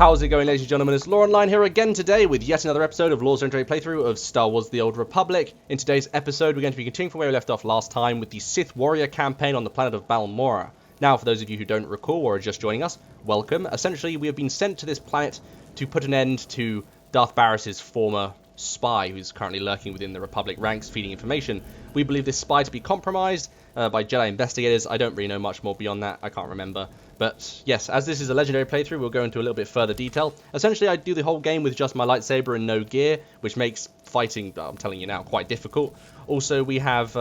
How's it going, ladies and gentlemen? It's Loronline here again today with yet another episode of Law's Legendary playthrough of Star Wars The Old Republic. In today's episode, we're going to be continuing from where we left off last time with the Sith Warrior campaign on the planet of Balmorra. Now, for those of you who don't recall or are just joining us, welcome. Essentially, we have been sent to this planet to put an end to Darth Barris's former spy, who's currently lurking within the Republic ranks, feeding information. We believe this spy to be compromised by Jedi investigators. I don't really know much more beyond that. I can't remember. But yes, as this is a legendary playthrough, we'll go into a little bit further detail. Essentially, I do the whole game with just my lightsaber and no gear, which makes fighting, I'm telling you now, quite difficult. Also, we have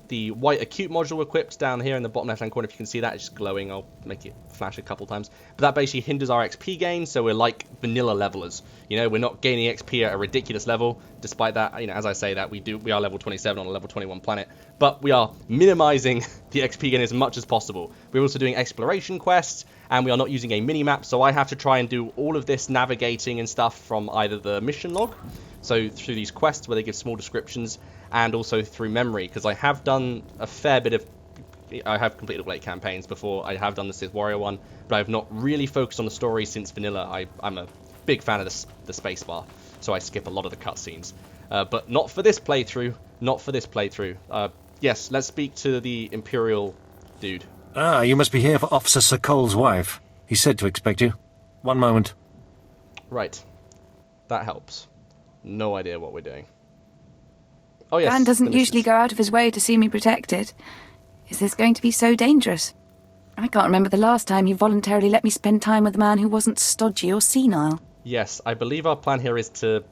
the white acute module equipped down here in the bottom left-hand corner. If you can see that, it's just glowing. I'll make it flash a couple times. But that basically hinders our XP gain, so we're like vanilla levelers. You know, we're not gaining XP at a ridiculous level. Despite that, you know, as I say that, we are level 27 on a level 21 planet. But we are minimizing the XP gain as much as possible. We're also doing exploration quests, and we are not using a minimap, so I have to try and do all of this navigating and stuff from either the mission log, so through these quests where they give small descriptions, and also through memory, because I have done a fair bit of... I have completed late campaigns before. I have done the Sith Warrior one, but I have not really focused on the story since vanilla. I'm a big fan of the spacebar, so I skip a lot of the cutscenes. But not for this playthrough. Not for this playthrough. Yes, let's speak to the Imperial dude. Ah, you must be here for Officer Sir Cole's wife. He said to expect you. One moment. Right. That helps. No idea what we're doing. Oh yes. Dan doesn't usually go out of his way to see me protected. Is this going to be so dangerous? I can't remember the last time he voluntarily let me spend time with a man who wasn't stodgy or senile. Yes, I believe our plan here is to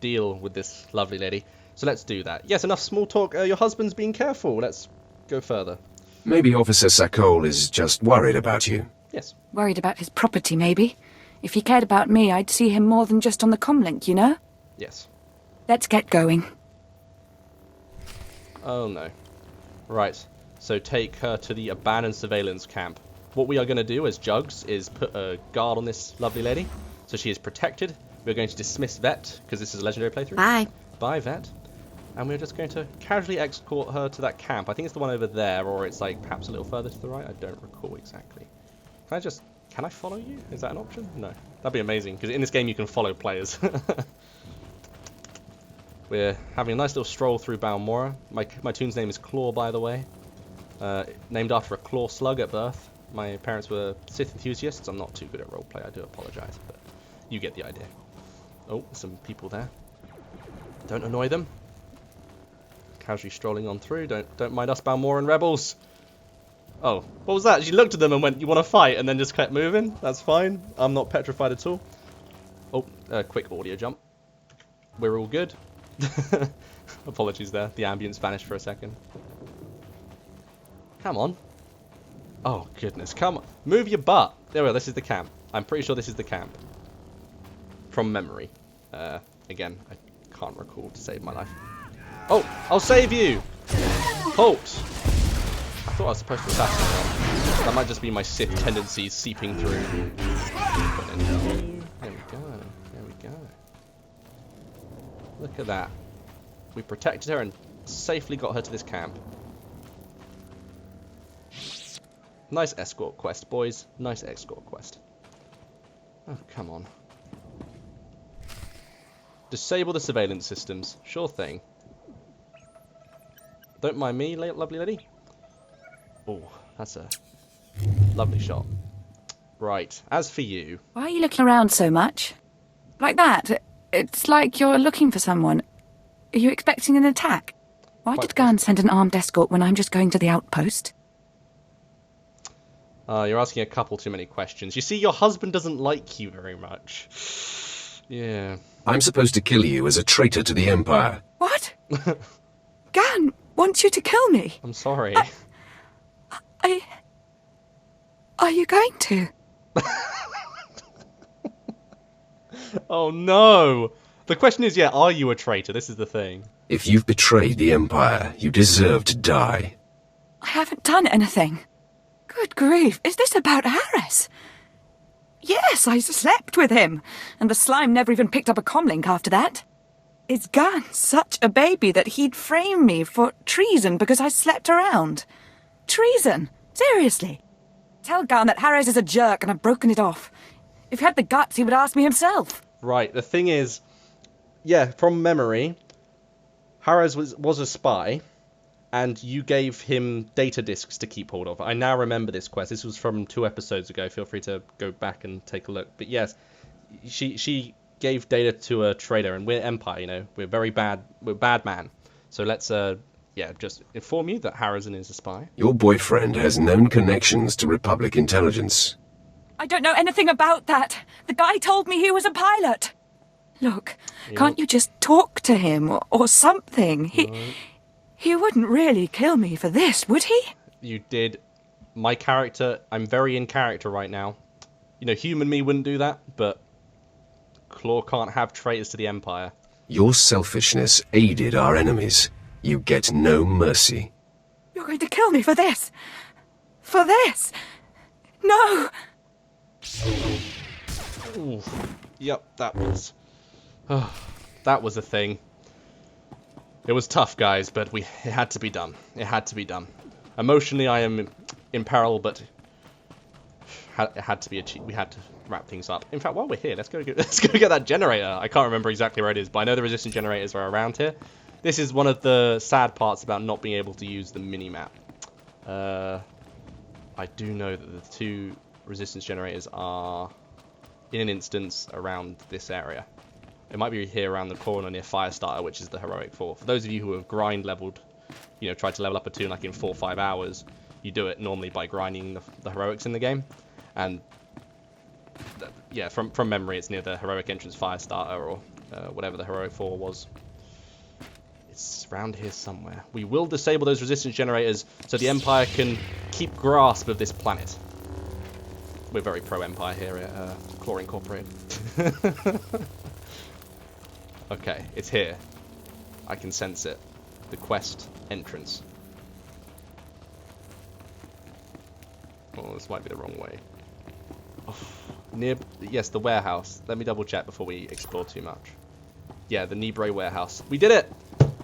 deal with this lovely lady. So let's do that. Yes, enough small talk. Your husband's being careful. Let's go further. Maybe Officer Sakol is just worried about you. Yes. Worried about his property, maybe. If he cared about me, I'd see him more than just on the comlink, you know? Yes. Let's get going. Oh no. Right. So take her to the abandoned surveillance camp. What we are going to do as Jugs is put a guard on this lovely lady, so she is protected. We're going to dismiss Vet, because this is a legendary playthrough. Bye. Bye, Vet. And we're just going to casually escort her to that camp. I think it's the one over there, or it's like perhaps a little further to the right. I don't recall exactly. Can I follow you? Is that an option? No. That'd be amazing, because in this game you can follow players. We're having a nice little stroll through Balmorra. My toon's name is Claw, by the way. Named after a claw slug at birth. My parents were Sith enthusiasts. I'm not too good at roleplay, I do apologise, but you get the idea. Oh, some people there. Don't annoy them. Casually strolling on through. Don't mind us Balmorran rebels. Oh, what was that? She looked at them and went, "You want to fight?" and then just kept moving. That's fine. I'm not petrified at all. Oh, quick audio jump. We're all good. Apologies there. The ambience vanished for a second. Come on. Oh, goodness. Come on. Move your butt. There we go. This is the camp. I'm pretty sure this is the camp. From memory. Again, I can't recall to save my life. Oh, I'll save you! Halt! I thought I was supposed to assassinate her. That might just be my Sith tendencies seeping through. There we go. There we go. Look at that. We protected her and safely got her to this camp. Nice escort quest, boys. Nice escort quest. Oh, come on. Disable the surveillance systems. Sure thing. Don't mind me, lovely lady. Oh, that's a lovely shot. Right, as for you... Why are you looking around so much? Like that? It's like you're looking for someone. Are you expecting an attack? Why did Garn send an armed escort when I'm just going to the outpost? You're asking a couple too many questions. You see, your husband doesn't like you very much. Yeah. I'm supposed to kill you as a traitor to the Empire. What? Garn wants you to kill me? I'm sorry. Are you going to? Oh no! The question is, yeah, are you a traitor? This is the thing. If you've betrayed the Empire, you deserve to die. I haven't done anything. Good grief, is this about Harris? Yes, I slept with him, and the slime never even picked up a comlink after that. Is Garn such a baby that he'd frame me for treason because I slept around? Treason? Seriously? Tell Garn that Harris is a jerk and I've broken it off. If he had the guts, he would ask me himself. Right, the thing is, yeah, from memory, Harris was a spy, and you gave him data disks to keep hold of. I now remember this quest. This was from 2 episodes ago. Feel free to go back and take a look. But yes, she gave data to a traitor, and we're Empire, you know. We're very bad. We're bad man. So let's, just inform you that Harrison is a spy. Your boyfriend has known connections to Republic intelligence. I don't know anything about that. The guy told me he was a pilot. Look, can't you just talk to him or something? He wouldn't really kill me for this, would he? You did. My character, I'm very in character right now. You know, human me wouldn't do that, but Claw can't have traitors to the Empire. Your selfishness aided our enemies. You get no mercy. You're going to kill me for this? For this? No! Ooh. Yep, that was a thing. It was tough, guys, but it had to be done. It had to be done. Emotionally, I am in peril, but it had to be achieved. We had to wrap things up. In fact, while we're here, let's go get that generator. I can't remember exactly where it is, but I know the resistance generators are around here. This is one of the sad parts about not being able to use the minimap. I do know that the 2 resistance generators are in an instance around this area. It might be here around the corner near Firestarter, which is the heroic 4. For those of you who have grind leveled, you know, tried to level up a toon like in 4 or 5 hours, you do it normally by grinding the heroics in the game. And yeah, from memory, it's near the heroic entrance Firestarter or whatever the heroic 4 was. It's around here somewhere. We will disable those resistance generators so the Empire can keep grasp of this planet. We're very pro-Empire here at Claw Incorporated. Okay, it's here. I can sense it. The quest entrance. Oh, this might be the wrong way. Oh, yes, the warehouse. Let me double check before we explore too much. Yeah, the Nibre warehouse. We did it!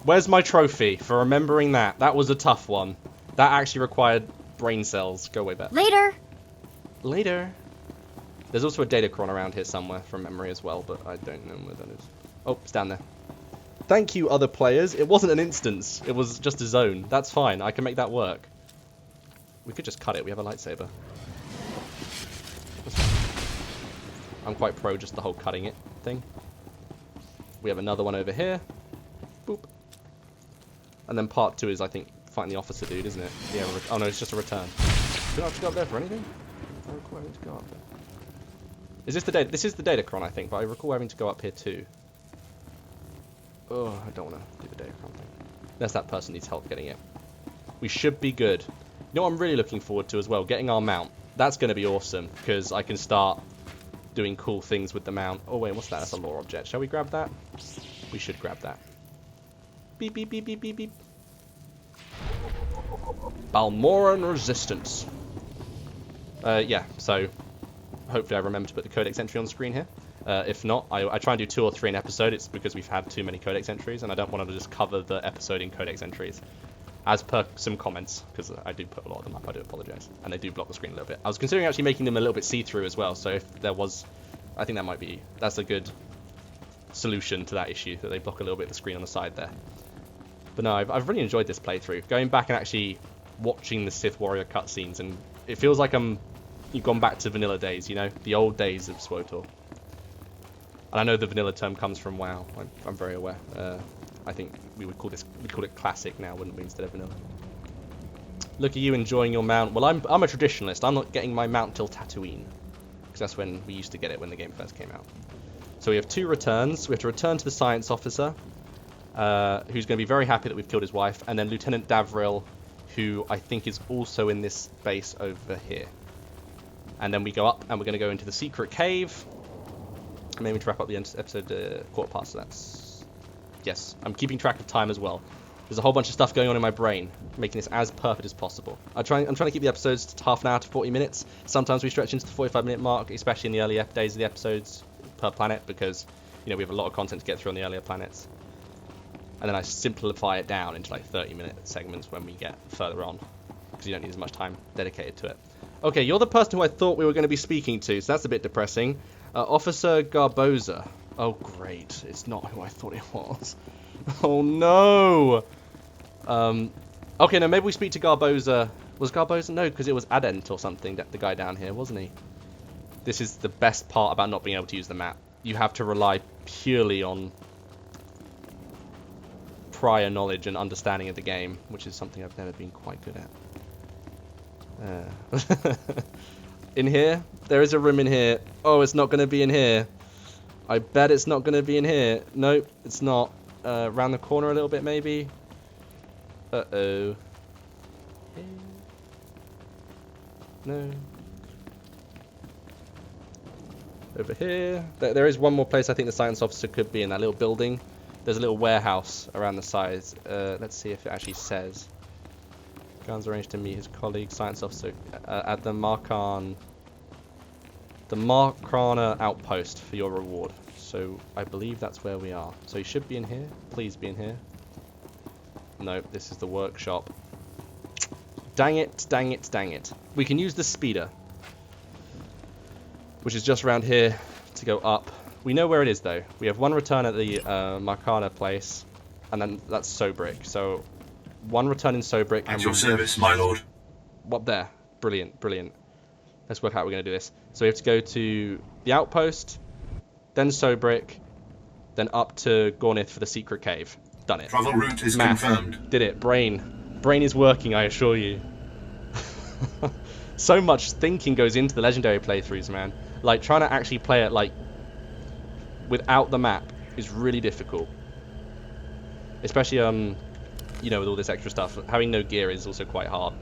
Where's my trophy for remembering that? That was a tough one. That actually required brain cells. Go way back. Later. There's also a datacron around here somewhere from memory as well, but I don't know where that is. Oh, it's down there. Thank you, other players. It wasn't an instance. It was just a zone. That's fine. I can make that work. We could just cut it. We have a lightsaber. I'm quite pro just the whole cutting it thing. We have another one over here. Boop. And then part 2 is, I think, fighting the officer dude, isn't it? Yeah. Oh, no, it's just a return. Do I have to go up there for anything? I recall having to go up there. Is this the data? This is the datacron, I think, but I recall having to go up here too. Oh, I don't want to do the datacron thing. Unless that person needs help getting it. We should be good. You know what I'm really looking forward to as well? Getting our mount. That's going to be awesome, because I can start doing cool things with the mount. Oh, wait, what's that? That's a lore object. Shall we grab that? We should grab that. Beep, beep, beep, beep, beep, beep. Balmoran Resistance. Yeah, so hopefully I remember to put the codex entry on the screen here. If not, I try and do 2 or 3 an episode. It's because we've had too many codex entries, and I don't want to just cover the episode in codex entries. As per some comments, because I do put a lot of them up, I do apologise. And they do block the screen a little bit. I was considering actually making them a little bit see-through as well, so if there was... I think that's a good solution to that issue, that they block a little bit of the screen on the side there. But no, I've really enjoyed this playthrough. Going back and actually watching the Sith Warrior cutscenes, and it feels like you've gone back to vanilla days, you know? The old days of SWTOR. And I know the vanilla term comes from WoW. I'm very aware. I think we'd call it classic now, wouldn't we, instead of vanilla? Look at you enjoying your mount. Well, I'm a traditionalist. I'm not getting my mount till Tatooine, because that's when we used to get it when the game first came out. So we have 2 returns. We have to return to the science officer, who's going to be very happy that we've killed his wife, and then Lieutenant Davril, who I think is also in this base over here. And then we go up, and we're going to go into the secret cave. I'm aiming to wrap up the episode 15:15, so that's... Yes, I'm keeping track of time as well. There's a whole bunch of stuff going on in my brain, making this as perfect as possible. I'm trying to keep the episodes to half an hour to 40 minutes. Sometimes we stretch into the 45-minute mark, especially in the early days of the episodes per planet, because, you know, we have a lot of content to get through on the earlier planets. And then I simplify it down into like 30-minute segments when we get further on, because you don't need as much time dedicated to it. Okay, you're the person who I thought we were going to be speaking to, so that's a bit depressing. Officer Garboza. Oh, great. It's not who I thought it was. Oh, no. Okay, no, maybe we speak to Garboza. Was Garboza? No, because it was Adent or something, the guy down here, wasn't he? This is the best part about not being able to use the map. You have to rely purely on prior knowledge and understanding of the game, which is something I've never been quite good at. In here? There is a room in here. Oh, it's not going to be in here. I bet it's not going to be in here. Nope, it's not. Around the corner a little bit, maybe. Uh-oh. No. Over here. There is one more place I think the science officer could be in, that little building. There's a little warehouse around the sides. Let's see if it actually says. Guns arranged to meet his colleague, science officer, at the Marcana outpost for your reward. So I believe that's where we are. So you should be in here. Please be in here. No, this is the workshop. Dang it, dang it, dang it. We can use the speeder, which is just around here to go up. We know where it is though. We have one return at the Marcana place, and then that's Sobrick. So one return in Sobrick. At your service, my lord. What there? Brilliant, brilliant. Let's work out how we're going to do this. So we have to go to the outpost, then Sobrick, then up to Gornith for the secret cave. Done it. Travel route is confirmed. Did it. Brain is working, I assure you. So much thinking goes into the legendary playthroughs, man. Like, trying to actually play it, like, without the map is really difficult. Especially, you know, with all this extra stuff. Having no gear is also quite hard.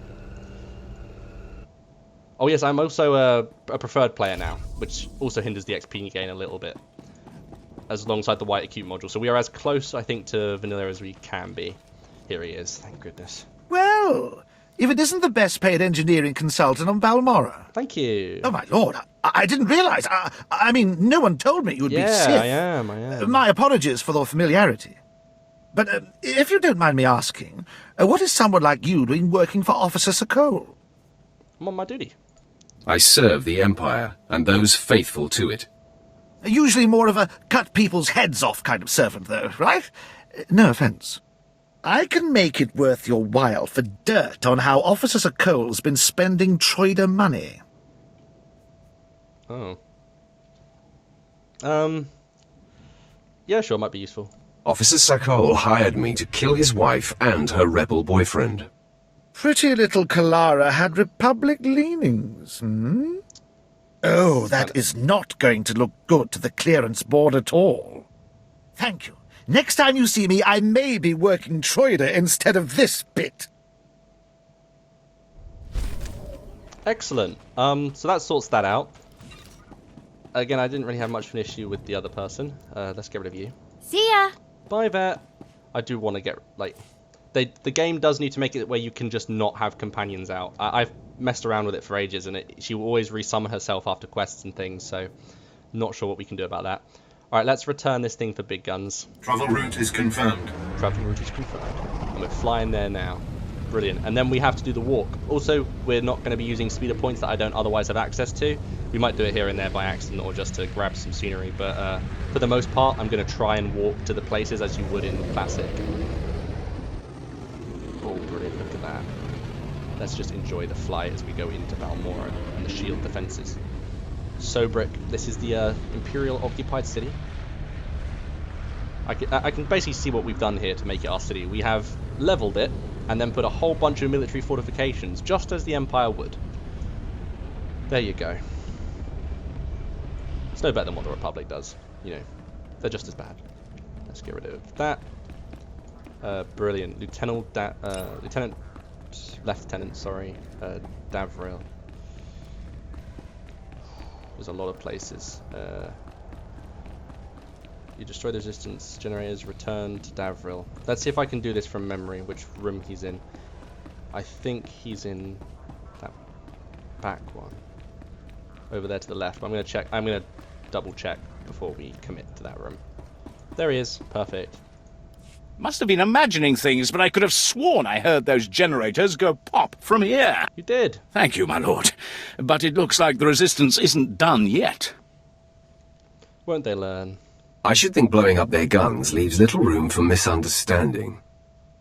Oh, yes, I'm also a preferred player now, which also hinders the XP gain a little bit, as alongside the white acute module. So we are as close, I think, to vanilla as we can be. Here he is, thank goodness. Well, if it isn't the best paid engineering consultant on Balmora. Thank you. Oh, my lord, I didn't realise. I mean, no one told me you'd be Sith. Yeah, I am. My apologies for the familiarity. But if you don't mind me asking, what is someone like you doing working for Officer Sokol? I'm on my duty. I serve the Empire, and those faithful to it. Usually more of a cut people's heads off kind of servant, though, right? No offence. I can make it worth your while for dirt on how Officer Sokol's been spending Troider money. Oh. Yeah, sure, might be useful. Officer Sokol hired me to kill his wife and her rebel boyfriend. Pretty little Kalara had Republic leanings, hmm? Oh, that is not going to look good to the clearance board at all. Thank you. Next time you see me, I may be working Troider instead of this bit. Excellent. So that sorts that out. Again, I didn't really have much of an issue with the other person. Let's get rid of you. See ya! Bye, Vet. I do want to get, like... The game does need to make it where you can just not have companions out. I've messed around with it for ages, and she will always resummon herself after quests and things, so not sure what we can do about that. Alright, let's return this thing for big guns. Travel route is confirmed. Travel route is confirmed. And we're flying there now. Brilliant. And then we have to do the walk. Also, we're not going to be using speeder points that I don't otherwise have access to. We might do it here and there by accident or just to grab some scenery, but for the most part, I'm going to try and walk to the places as you would in Classic. Oh, brilliant. Look at that. Let's just enjoy the flight as we go into Balmora and the shield defenses. Sobrick, this is the Imperial occupied city. I can basically see what we've done here to make it our city. We have leveled it and then put a whole bunch of military fortifications, just as the Empire would. There you go. It's no better than what the Republic does. You know, they're just as bad. Let's get rid of that. Brilliant. Lieutenant, sorry, Davril. There's a lot of places. You destroy the resistance generators, return to Davril. Let's see if I can do this from memory, which room he's in. I think he's in that back one. Over there to the left. But I'm going to check. I'm going to double check before we commit to that room. There he is. Perfect. Must have been imagining things, but I could have sworn I heard those generators go pop from here. You did. Thank you, my lord. But it looks like the resistance isn't done yet. Won't they learn? I should think blowing up their guns leaves little room for misunderstanding.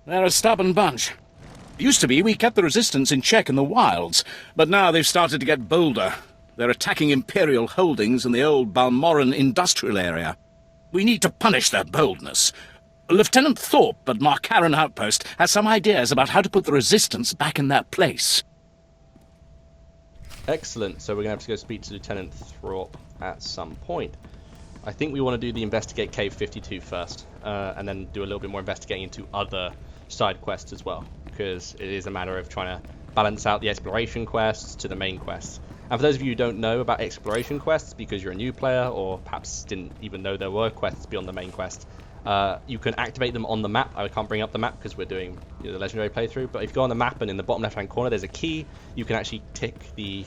They're a stubborn bunch. Used to be we kept the resistance in check in the wilds, but now they've started to get bolder. They're attacking Imperial holdings in the old Balmoran industrial area. We need to punish their boldness. Lieutenant Thorpe at Marcaran Outpost has some ideas about how to put the resistance back in their place. Excellent. So we're going to have to go speak to Lieutenant Thorpe at some point. I think we want to do the investigate Cave 52 first, and then do a little bit more investigating into other side quests as well, because it is a matter of trying to balance out the exploration quests to the main quests. And for those of you who don't know about exploration quests, because you're a new player or perhaps didn't even know there were quests beyond the main quest, you can activate them on the map. I can't bring up the map because we're doing the legendary playthrough, but if you go on the map and in the bottom left hand corner there's a key, you can actually tick the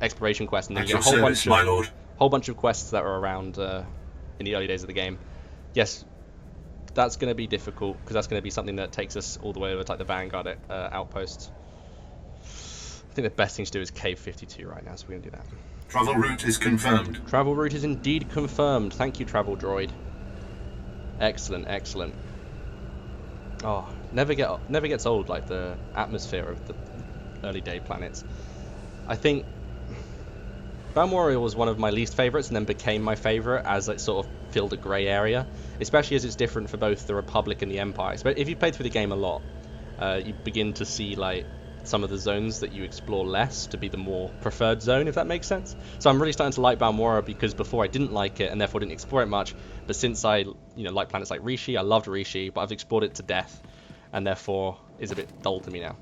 exploration quest, and then you get a whole bunch of quests that are around in the early days of the game. Yes, that's going to be difficult because that's going to be something that takes us all the way over to like the Vanguard outpost. I think the best thing to do is Cave 52 right now, so we're going to do that. Travel route is confirmed. Travel route is indeed confirmed. Thank you, travel droid. Excellent, excellent. Oh, never gets old, like the atmosphere of the early day planets. I think Balmoral was one of my least favourites and then became my favourite as it sort of filled a grey area, especially as it's different for both the Republic and the Empire. So if you played through the game a lot, you begin to see like some of the zones that you explore less to be the more preferred zone, if that makes sense. So I'm really starting to like Balmoral because before I didn't like it and therefore didn't explore it much, but since I like planets like Rishi, I loved Rishi, but I've explored it to death and therefore is a bit dull to me now.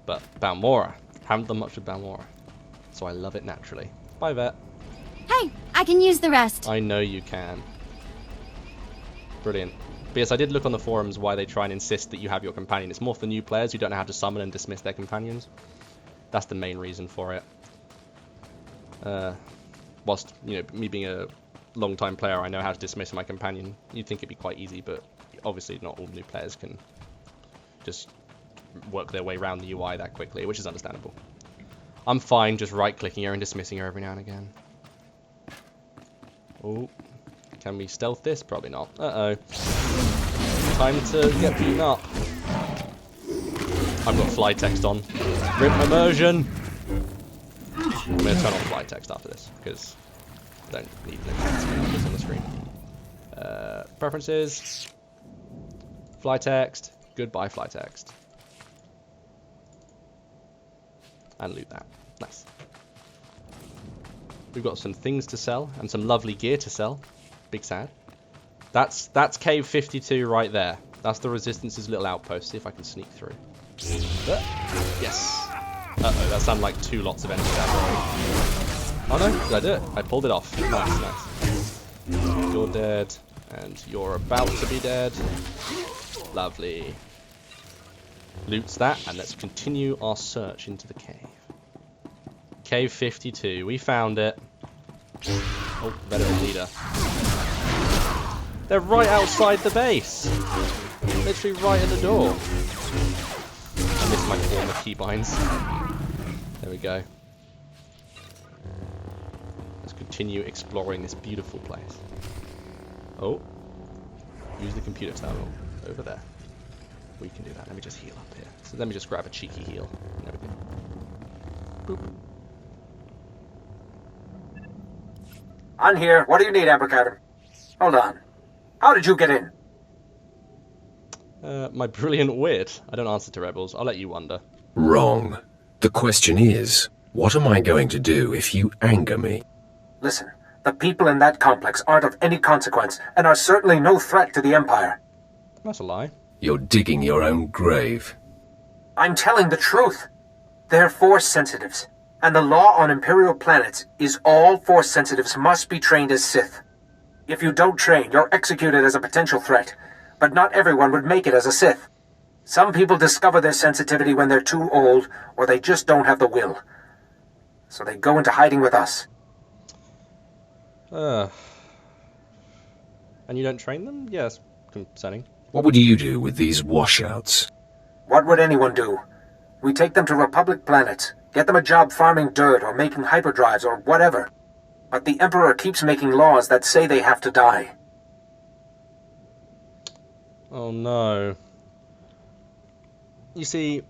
But Balmoral, haven't done much with Balmoral, so I love it naturally. Bye, Vet. Hey, I can use the rest. I know you can. Brilliant. But yes, I did look on the forums why they try and insist that you have your companion. It's more for new players who don't know how to summon and dismiss their companions. That's the main reason for it. Whilst, me being a long-time player, I know how to dismiss my companion. You'd think it'd be quite easy, but obviously not all new players can just work their way around the UI that quickly, which is understandable. I'm fine just right-clicking her and dismissing her every now and again. Oh, can we stealth this? Probably not. Uh-oh. Time to get beaten up. I've got fly text on. Rip immersion! I'm going to turn off fly text after this, because I don't need this on the screen. Preferences. Fly text. Goodbye fly text. And loot that. Nice. We've got some things to sell and some lovely gear to sell. Big sad. That's Cave 52 right there. That's the Resistance's little outpost. See if I can sneak through. Yes. Uh-oh, that sounded like two lots of enemies there. Oh no, did I do it? I pulled it off. Nice, nice. You're dead. And you're about to be dead. Lovely. Loots that, and let's continue our search into the cave. Cave 52, we found it. Oh, better leader. They're right outside the base. Literally right at the door. I missed my former keybinds. There we go. Let's continue exploring this beautiful place. Oh. Use the computer terminal over there. We can do that. Let me just heal up here. So let me just grab a cheeky heal. There we go. Boop. I'm here. What do you need, Abracadabra? Hold on. How did you get in? My brilliant wit. I don't answer to rebels. I'll let you wonder. Wrong. The question is, what am I going to do if you anger me? Listen, the people in that complex aren't of any consequence and are certainly no threat to the Empire. That's a lie. You're digging your own grave. I'm telling the truth. They're Force sensitives, and the law on Imperial planets is all Force sensitives must be trained as Sith. If you don't train, you're executed as a potential threat, but not everyone would make it as a Sith. Some people discover their sensitivity when they're too old, or they just don't have the will. So they go into hiding with us. And you don't train them? Yes, concerning. What would you do with these washouts? What would anyone do? We take them to Republic planets, get them a job farming dirt or making hyperdrives or whatever. But the Emperor keeps making laws that say they have to die. Oh no. You see,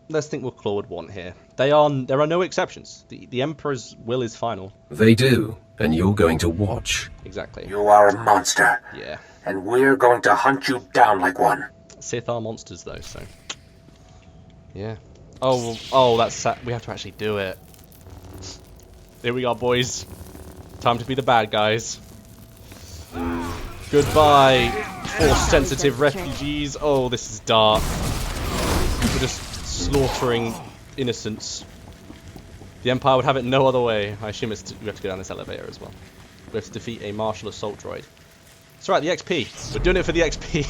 let's think what Claw would want here. There are no exceptions. The Emperor's will is final. They do, and you're going to watch. Exactly. You are a monster. Yeah. And we're going to hunt you down like one. Sith are monsters though, so... Yeah. Oh, that's... we have to actually do it. Here we are, boys. Time to be the bad guys. Goodbye, Force-sensitive refugees. Oh, this is dark. We're just slaughtering innocents. The Empire would have it no other way. I assume we have to go down this elevator as well. We have to defeat a martial assault droid. It's right, the XP. We're doing it for the XP.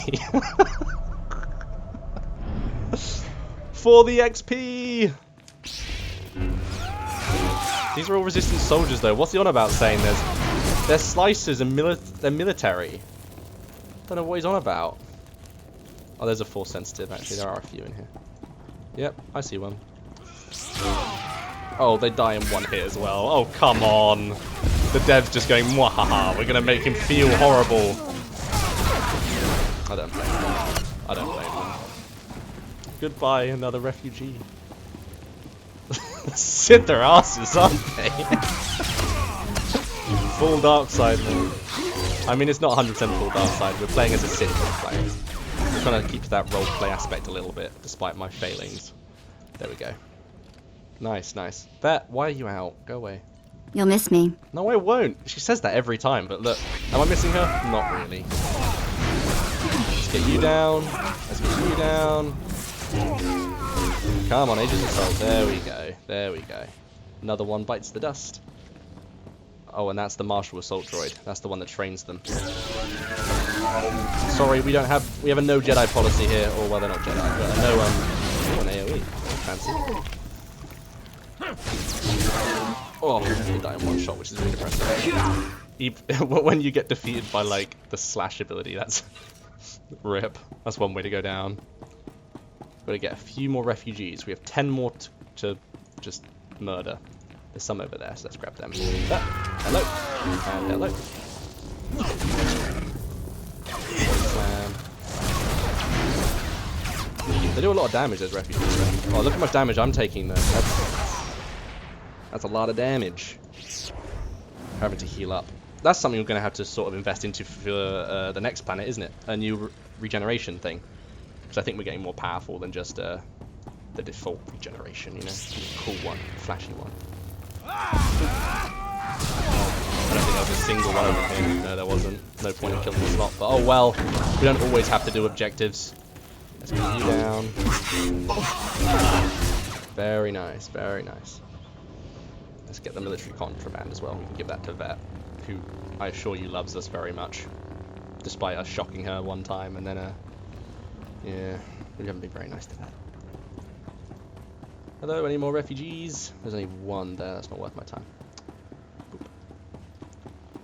For the XP! These are all resistance soldiers though. What's he on about saying they're slicers and they're military? Don't know what he's on about. Oh, there's a Force sensitive actually. There are a few in here. Yep, I see one. Oh, they die in one hit as well. Oh, come on. The dev's just going, mwahaha, we're gonna make him feel horrible. I don't blame him. I don't blame him. Goodbye, another refugee. Sit their asses, aren't they? Full dark side mode. I mean, it's not 100% full dark side. We're playing as a Sith players. We're trying to keep that roleplay aspect a little bit, despite my failings. There we go. Nice, nice. Bet, why are you out? Go away. You'll miss me. No, I won't. She says that every time, but look. Am I missing her? Not really. Let's get you down. Let's get you down. Come on, Agents of Assault. There we go. There we go. Another one bites the dust. Oh, and that's the Martial Assault Droid. That's the one that trains them. Sorry, we have a no Jedi policy here. Or, well, they're not Jedi, but a no, an AoE. Fancy. Oh, they die in one shot, which is really depressing. When you get defeated by, like, the slash ability, that's... rip. That's one way to go down. Gotta get a few more refugees. We have 10 more to just murder. There's some over there, so let's grab them. Hello. And hello. Slam. They do a lot of damage, those refugees. Oh, look how much damage I'm taking, though. That's a lot of damage. Having to heal up. That's something we're going to have to sort of invest into for the next planet, isn't it? A new regeneration thing. Because I think we're getting more powerful than just the default regeneration, you know? Cool one, flashy one. I don't think there was a single one over here. No, there wasn't. No point in killing the slot. But oh well, we don't always have to do objectives. Let's get you down. Very nice, very nice. Let's get the military contraband as well. We can give that to Vet, who I assure you loves us very much. Despite us shocking her one time and then yeah, we haven't been very nice to that. Hello, any more refugees? There's only one there, that's not worth my time. Boop.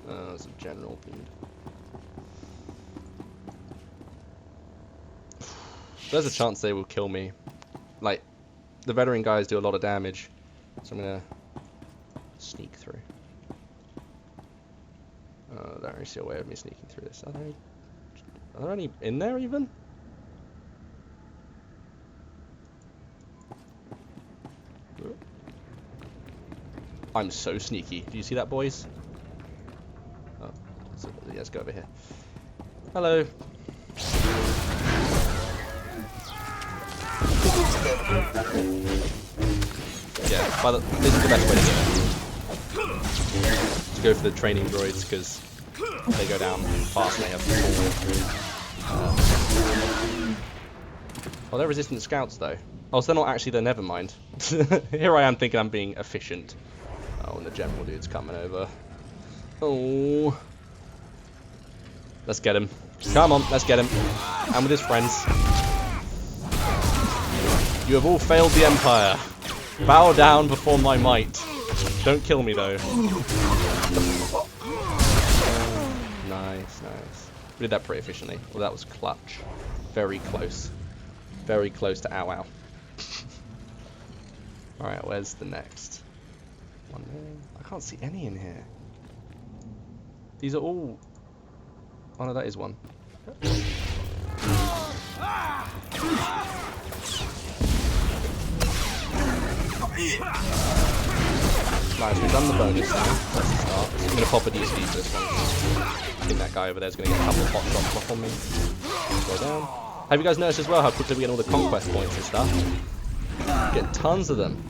There's a general bleed. There's a chance they will kill me. Like, the veteran guys do a lot of damage, so I'm gonna sneak through. I don't really see a way of me sneaking through this. Are there any in there even? I'm so sneaky. Do you see that, boys? Oh, so, let's go over here. Hello. Yeah, this is the best way to do it. To go for the training droids, because they go down fast and they have oh, they're resistant scouts, though. Oh, so they're not actually there, never mind. Here I am thinking I'm being efficient. Oh, and the general dude's coming over. Oh. Let's get him. Come on, let's get him. And with his friends. You have all failed the Empire. Bow down before my might. Don't kill me, though. Nice, nice. We did that pretty efficiently. Well, that was clutch. Very close. Very close to ow ow. Alright, where's the next? One there. I can't see any in here. These are all... Oh no, that is one. Nice, we've done the bonus now. That's the start. I'm going to pop a DC for this one. I think that guy over there is going to get a couple of hot shots off on me. Go down. Have you guys noticed as well how quickly we get all the conquest points and stuff? Get tons of them.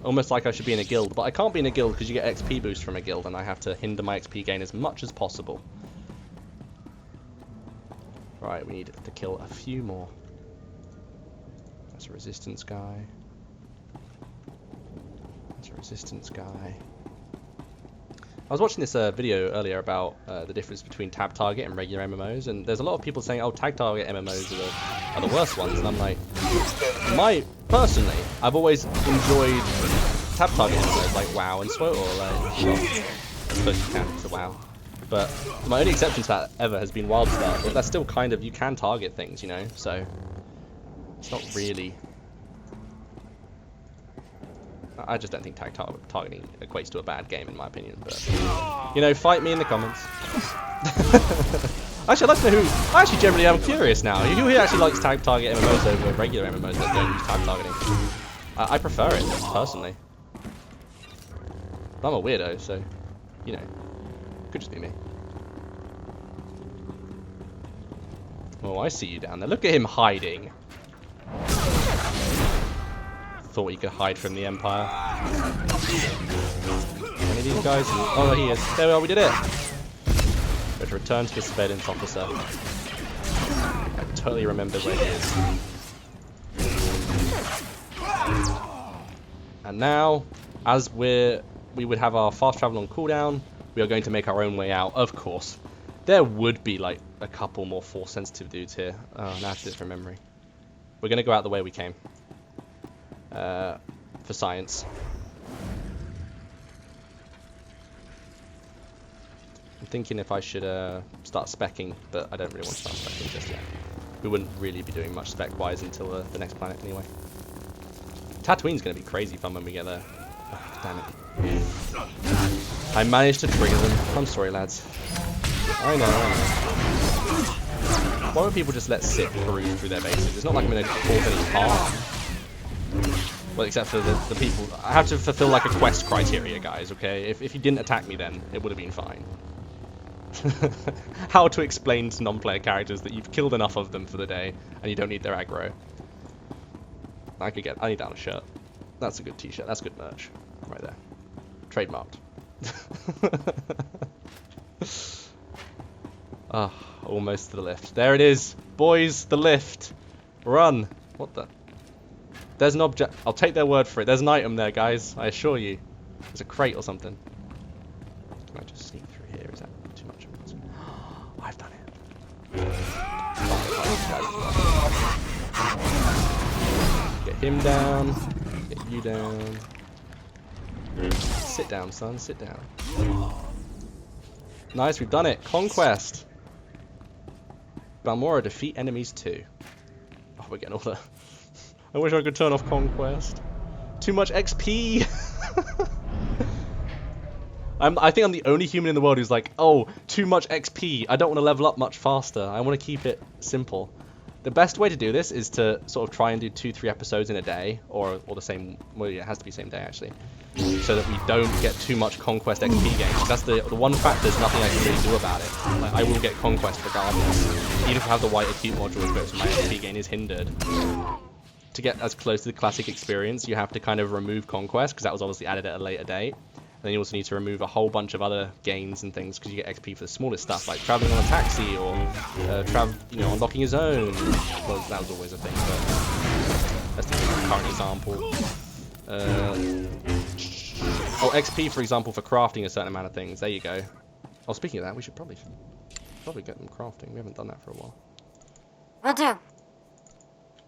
Almost like I should be in a guild, but I can't be in a guild because you get XP boost from a guild and I have to hinder my XP gain as much as possible. Right, we need to kill a few more. That's a resistance guy. That's a resistance guy. I was watching this video earlier about the difference between tab target and regular MMOs, and there's a lot of people saying, oh, tag target MMOs are the worst ones, and I'm like, personally, I've always enjoyed tab target MMOs like WoW and SWTOR, well, I suppose you can to WoW. But my only exception to that ever has been WildStar, but that's still kind of, you can target things, you know, so it's not really... I just don't think tag targeting equates to a bad game in my opinion, but, you know, fight me in the comments. Actually, I'd like to know who... I actually generally am curious now. Who here actually likes tag target MMOs over regular MMOs that don't use tag targeting? I prefer it, personally. But I'm a weirdo, so, you know, could just be me. Oh, I see you down there. Look at him hiding. Thought he could hide from the Empire. Any of these guys? Oh, he is. There we are, we did it! We have to return to the surveillance officer. I totally remember where he is. And now, as we would have our fast travel on cooldown, we are going to make our own way out, of course. There would be, like, a couple more force-sensitive dudes here. Oh, now I have to do this from memory. We're going to go out the way we came. For science. I'm thinking if I should start speccing, but I don't really want to start speccing just yet. We wouldn't really be doing much spec-wise until the next planet anyway. Tatooine's going to be crazy fun when we get there. Oh, damn it. I managed to trigger them. I'm sorry, lads. I know. Why would people just let Sith peruse through their bases? It's not like I'm going to cause any harm. Well, except for the people. I have to fulfill like a quest criteria, guys, okay? If you didn't attack me then, it would have been fine. How to explain to non-player characters that you've killed enough of them for the day and you don't need their aggro. I need down a shirt. That's a good t-shirt. That's good merch. Right there. Trademarked. Ah, almost to the lift. There it is. Boys, the lift. Run. What the... There's an object. I'll take their word for it. There's an item there, guys. I assure you. There's a crate or something. Can I just sneak through here? Is that too much? I've done it. Get him down. Get you down. Sit down, son. Sit down. Nice, we've done it. Conquest. Balmora defeat enemies too. Oh, we're getting all the... I wish I could turn off Conquest. Too much XP! I think I'm the only human in the world who's like, oh, too much XP. I don't want to level up much faster. I want to keep it simple. The best way to do this is to sort of try and do 2-3 episodes in a day, or the same, well, yeah, it has to be same day actually, so that we don't get too much Conquest XP gains. That's the one fact there's nothing I can really do about it. Like, I will get Conquest regardless. Even if I have the white acute module, but my XP gain is hindered. To get as close to the classic experience, you have to kind of remove Conquest, because that was obviously added at a later date. And then you also need to remove a whole bunch of other gains and things, because you get XP for the smallest stuff, like traveling on a taxi, or unlocking his own. Well, that was always a thing, but that's the current example. XP, for example, for crafting a certain amount of things. There you go. Oh, speaking of that, we should probably get them crafting. We haven't done that for a while. Will do.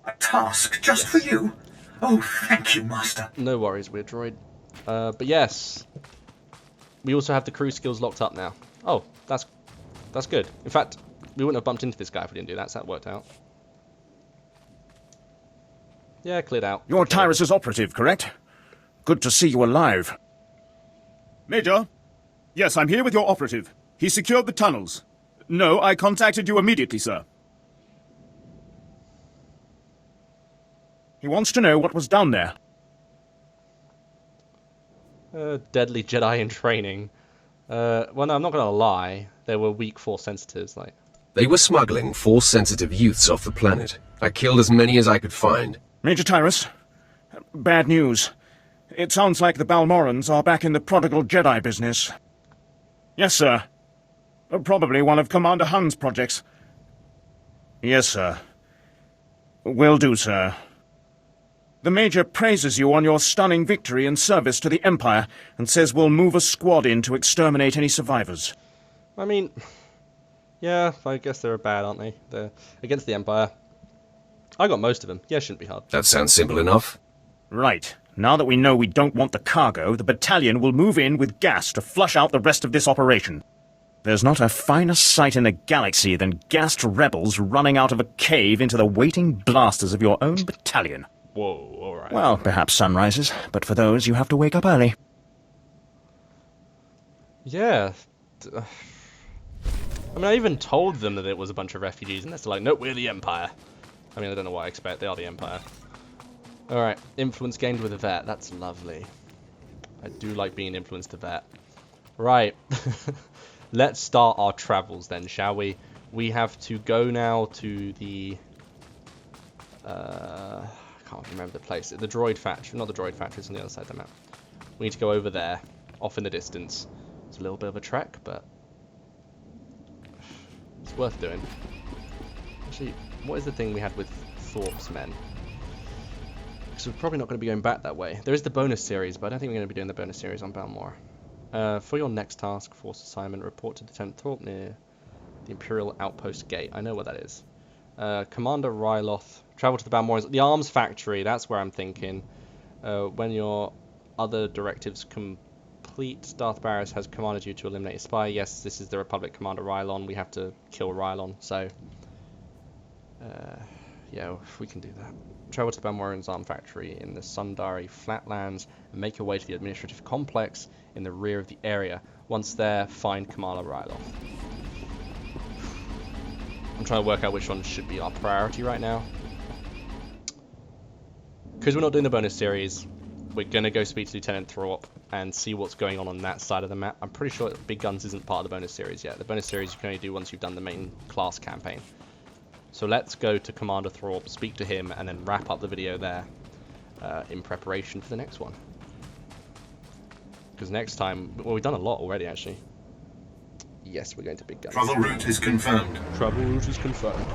A task just for you? Oh, thank you, Master. No worries, we're droid. But yes, we also have the crew skills locked up now. Oh, that's good. In fact, we wouldn't have bumped into this guy if we didn't do that, so that worked out. Yeah, cleared out. You're Tyrus's operative, correct? Good to see you alive. Major? Yes, I'm here with your operative. He secured the tunnels. No, I contacted you immediately, sir. He wants to know what was down there. Deadly Jedi in training. Well, no, I'm not gonna lie. They were weak Force sensitives, like. They were smuggling Force-sensitive youths off the planet. I killed as many as I could find. Major Tyrus, bad news. It sounds like the Balmorans are back in the prodigal Jedi business. Yes, sir. Probably one of Commander Hunn's projects. Yes, sir. Will do, sir. The Major praises you on your stunning victory and service to the Empire, and says we'll move a squad in to exterminate any survivors. I mean, yeah, I guess they're bad, aren't they? They're against the Empire. I got most of them. Yeah, shouldn't be hard. That sounds simple enough. Right. Now that we know we don't want the cargo, the battalion will move in with gas to flush out the rest of this operation. There's not a finer sight in the galaxy than gassed rebels running out of a cave into the waiting blasters of your own battalion. Whoa, alright. Well, perhaps sunrises, but for those you have to wake up early. Yeah. I mean, I even told them that it was a bunch of refugees, and they're still like, nope, we're the Empire. I mean, I don't know what I expect. They are the Empire. Alright, influence gained with a vet. That's lovely. I do like being influenced to vet. Right. Let's start our travels then, shall we? We have to go now to the... I can't remember the place. The droid factory. Not the droid factory, it's on the other side of the map. We need to go over there, off in the distance. It's a little bit of a trek, but... it's worth doing. Actually, what is the thing we had with Thorpe's men? Because we're probably not going to be going back that way. There is the bonus series, but I don't think we're going to be doing the bonus series on Balmora. For your next task, Force assignment, report to Lieutenant Thorpe near the Imperial Outpost Gate. I know what that is. Commander Ryloth, travel to the Balmorans. The arms factory, that's where I'm thinking. When your other directives complete, Darth Barris has commanded you to eliminate a spy. Yes, this is the Republic Commander Rylon. We have to kill Rylon, so... yeah, we can do that. Travel to the Balmoran's arm factory in the Sundari Flatlands and make your way to the administrative complex in the rear of the area. Once there, find Kamala Ryloth. I'm trying to work out which one should be our priority right now. Because we're not doing the bonus series, we're going to go speak to Lieutenant Thorpe and see what's going on that side of the map. I'm pretty sure Big Guns isn't part of the bonus series yet. The bonus series you can only do once you've done the main class campaign. So let's go to Commander Thorpe, speak to him, and then wrap up the video there in preparation for the next one. Because next time, well, we've done a lot already, actually. Yes, we're going to Big Guns. Travel route is confirmed. Travel route is confirmed.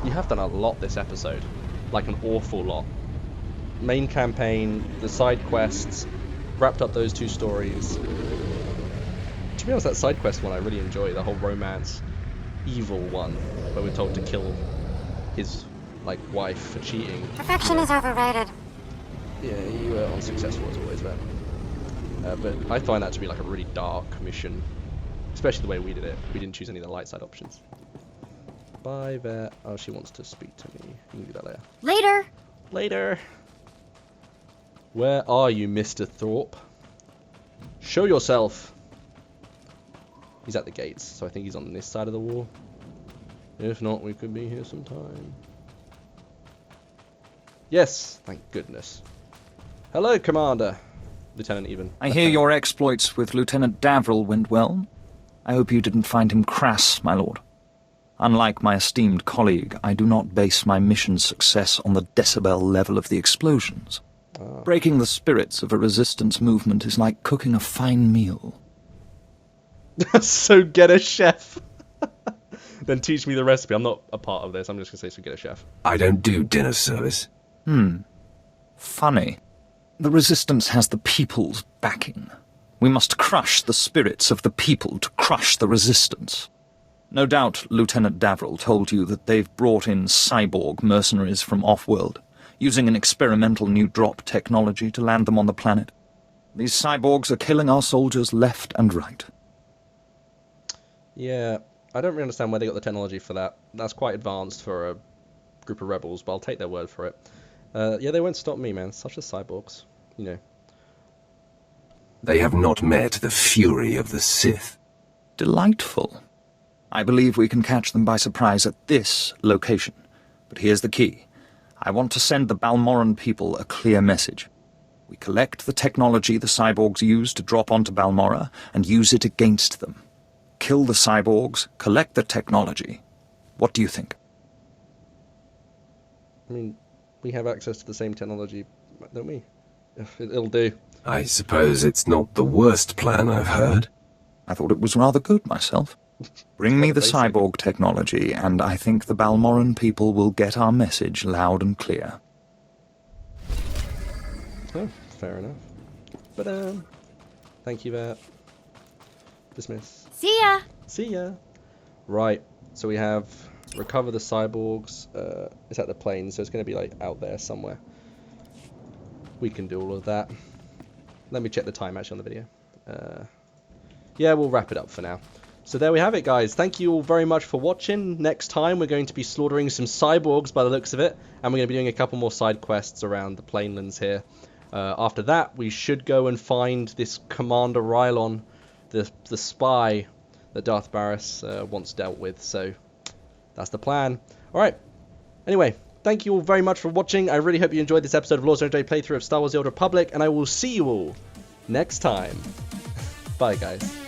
You have done a lot this episode. Like an awful lot. Main campaign, the side quests, wrapped up those two stories. To be honest, that side quest one I really enjoy, the whole romance, evil one, where we're told to kill his, like, wife for cheating. Perfection is overrated. Yeah, you were unsuccessful as always, man. But I find that to be like a really dark mission, especially the way we did it. We didn't choose any of the light side options. Bye there. Oh, she wants to speak to me. You can do that later. Later. Later. Where are you, Mr. Thorpe? Show yourself. He's at the gates, so I think he's on this side of the wall. If not, we could be here sometime. Yes, thank goodness. Hello, Commander. Lieutenant, even. I hear your exploits with Lieutenant Davril went well. I hope you didn't find him crass, my lord. Unlike my esteemed colleague, I do not base my mission's success on the decibel level of the explosions. Breaking the spirits of a resistance movement is like cooking a fine meal. So get a chef. Then teach me the recipe. I'm not a part of this. I'm just going to say, so get a chef. I don't do dinner service. Funny. The resistance has the people's backing. We must crush the spirits of the people to crush the resistance. No doubt Lieutenant Davril told you that they've brought in cyborg mercenaries from off-world, using an experimental new drop technology to land them on the planet. These cyborgs are killing our soldiers left and right. Yeah, I don't really understand where they got the technology for that. That's quite advanced for a group of rebels, but I'll take their word for it. Yeah, they won't stop me, man. Such as cyborgs, you know. They have not met the fury of the Sith. Delightful. I believe we can catch them by surprise at this location. But here's the key. I want to send the Balmoran people a clear message. We collect the technology the cyborgs use to drop onto Balmora and use it against them. Kill the cyborgs, collect the technology. What do you think? I mean, we have access to the same technology, don't we? It'll do. I suppose it's not the worst plan I've heard. I thought it was rather good myself. Bring me the cyborg technology, and I think the Balmoran people will get our message loud and clear. Oh, fair enough. But, thank you, Bert. Dismiss. See ya! See ya! Right, so we have recover the cyborgs. It's at the plane, so it's going to be, like, out there somewhere. We can do all of that. Let me check the time, actually, on the video. Yeah, we'll wrap it up for now. So there we have it, guys. Thank you all very much for watching. Next time, we're going to be slaughtering some cyborgs by the looks of it, and we're going to be doing a couple more side quests around the planelands here. After that, we should go and find this Commander Rylon, the spy that Darth Barris once dealt with. So that's the plan. All right. Anyway, thank you all very much for watching. I really hope you enjoyed this episode of Lost Day playthrough of Star Wars: The Old Republic, and I will see you all next time. Bye, guys.